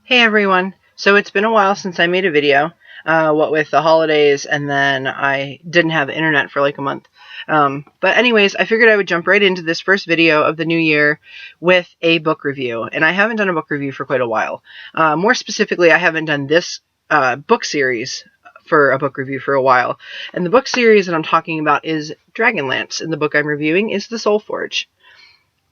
Hey everyone! So it's been a while since I made a video, what with the holidays, and then I didn't have the internet for like a month. But anyways, I figured I would jump right into this first video of the new year with a book review, and I haven't done a book review for quite a while. More specifically, I haven't done this book series for a book review for a while, and the book series that I'm talking about is Dragonlance, and the book I'm reviewing is the Soulforge.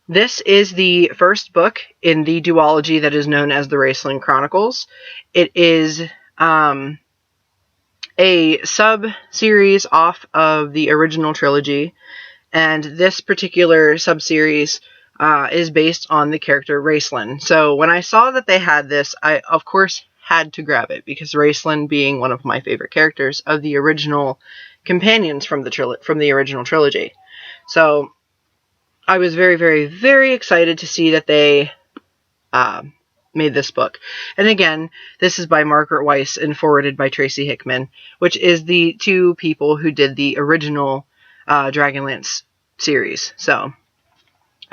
This is the first book in the duology that is known as the Raistlin Chronicles. It is a sub-series off of the original trilogy, and this particular sub-series is based on the character Raistlin. So when I saw that they had this, I, of course, had to grab it, because Raistlin being one of my favorite characters of the original companions from the original trilogy. So I was very, very, very excited to see that they made this book. And again, this is by Margaret Weiss and forwarded by Tracy Hickman, which is the two people who did the original Dragonlance series. So,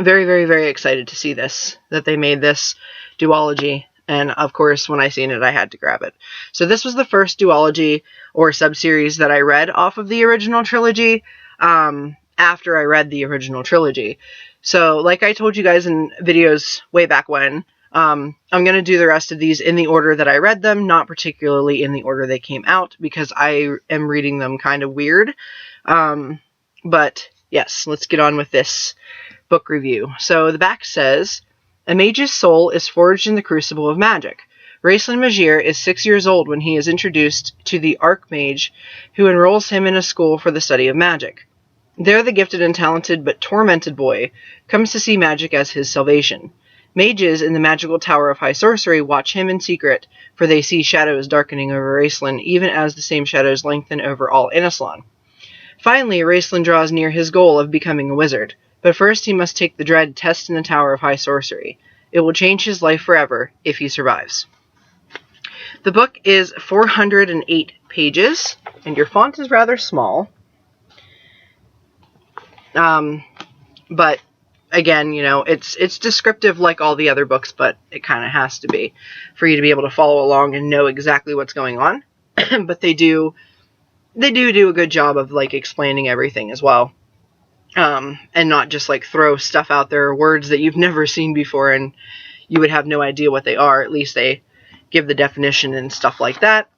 very, very, very excited to see this, that they made this duology. And of course, when I seen it, I had to grab it. So this was the first duology or sub-series that I read off of the original trilogy. After I read the original trilogy. So, like I told you guys in videos way back when, I'm going to do the rest of these in the order that I read them, not particularly in the order they came out, because I am reading them kind of weird. But, yes, let's get on with this book review. So, the back says, "A mage's soul is forged in the crucible of magic. Raistlin Magier is 6 years old when he is introduced to the Archmage, who enrolls him in a school for the study of magic. There the gifted and talented but tormented boy comes to see magic as his salvation. Mages in the magical tower of high sorcery watch him in secret, for they see shadows darkening over Raistlin, even as the same shadows lengthen over all Innislon. Finally, Raistlin draws near his goal of becoming a wizard, but first he must take the dread test in the tower of high sorcery. It will change his life forever if he survives." The book is 408 pages, and your font is rather small. But again, you know, it's descriptive like all the other books, but it kind of has to be for you to be able to follow along and know exactly what's going on. But they do a good job of like explaining everything as well. And not just like throw stuff out there, words that you've never seen before and you would have no idea what they are. At least they give the definition and stuff like that.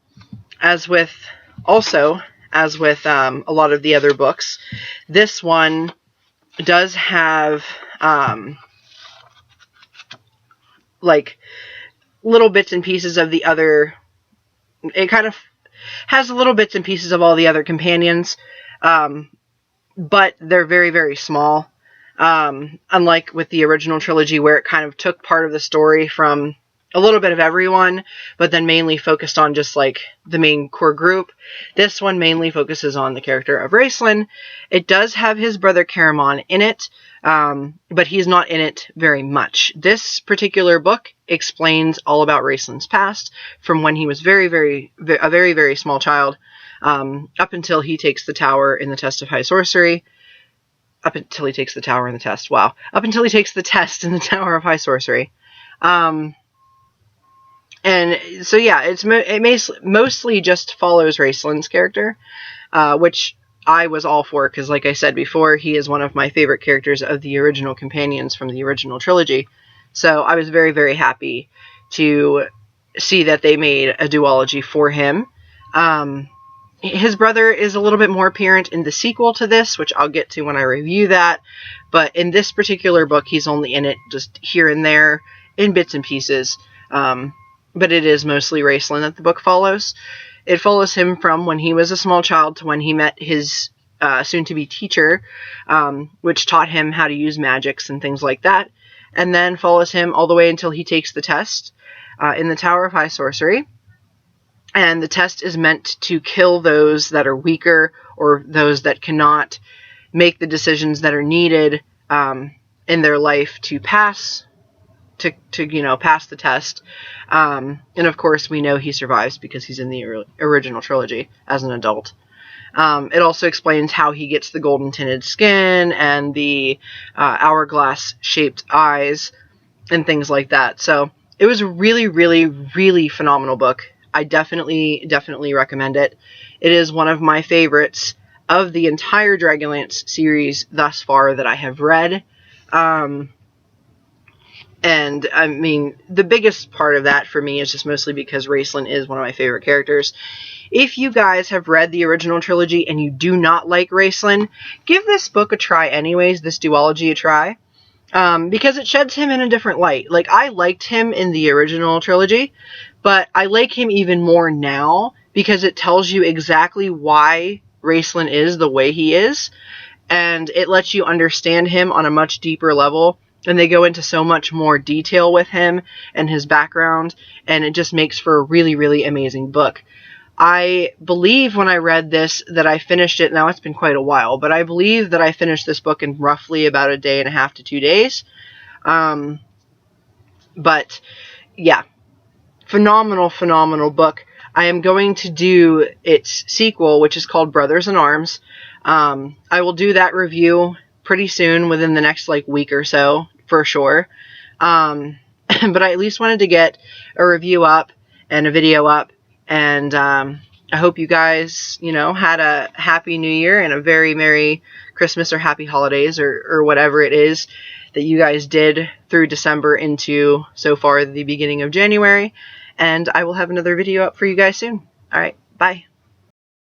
As with a lot of the other books, this one does have like little bits and pieces of the other. It kind of has little bits and pieces of all the other companions, but they're very, very small. Unlike with the original trilogy, where it kind of took part of the story from a little bit of everyone, but then mainly focused on just like the main core group. This one mainly focuses on the character of Raistlin. It does have his brother Caramon in it, but he's not in it very much. This particular book explains all about Raistlin's past, from when he was a very, very small child, up until he takes the tower in the test of high sorcery. Up until he takes the tower in the test. Wow. Up until he takes the test in the tower of high sorcery. And so, yeah, it mostly just follows Raistlin's character, which I was all for, because like I said before, he is one of my favorite characters of the original companions from the original trilogy. So I was very, very happy to see that they made a duology for him. His brother is a little bit more apparent in the sequel to this, which I'll get to when I review that. But in this particular book, he's only in it just here and there, in bits and pieces. But it is mostly Raistlin that the book follows. It follows him from when he was a small child to when he met his soon-to-be teacher, which taught him how to use magics and things like that, and then follows him all the way until he takes the test in the Tower of High Sorcery. And the test is meant to kill those that are weaker or those that cannot make the decisions that are needed in their life to pass pass the test. And of course, we know he survives because he's in the original trilogy as an adult. It also explains how he gets the golden tinted skin and the hourglass shaped eyes and things like that. So it was a really, really, really phenomenal book. I definitely recommend it. It is one of my favorites of the entire Dragonlance series thus far that I have read. And I mean, the biggest part of that for me is just mostly because Raistlin is one of my favorite characters. If you guys have read the original trilogy and you do not like Raistlin, give this book a try anyways, this duology a try. Because it sheds him in a different light. Like, I liked him in the original trilogy, but I like him even more now because it tells you exactly why Raistlin is the way he is, and it lets you understand him on a much deeper level, and they go into so much more detail with him and his background, and it just makes for a really, really amazing book. I believe when I read this that I finished it, now it's been quite a while, but I believe that I finished this book in roughly about a day and a half to 2 days. But yeah, phenomenal book. I am going to do its sequel, which is called Brothers in Arms. I will do that review pretty soon, within the next week or so, for sure. But I at least wanted to get a review up and a video up. And I hope you guys, had a happy new year and a very Merry Christmas or happy holidays or whatever it is that you guys did through December into so far the beginning of January. And I will have another video up for you guys soon. All right, bye.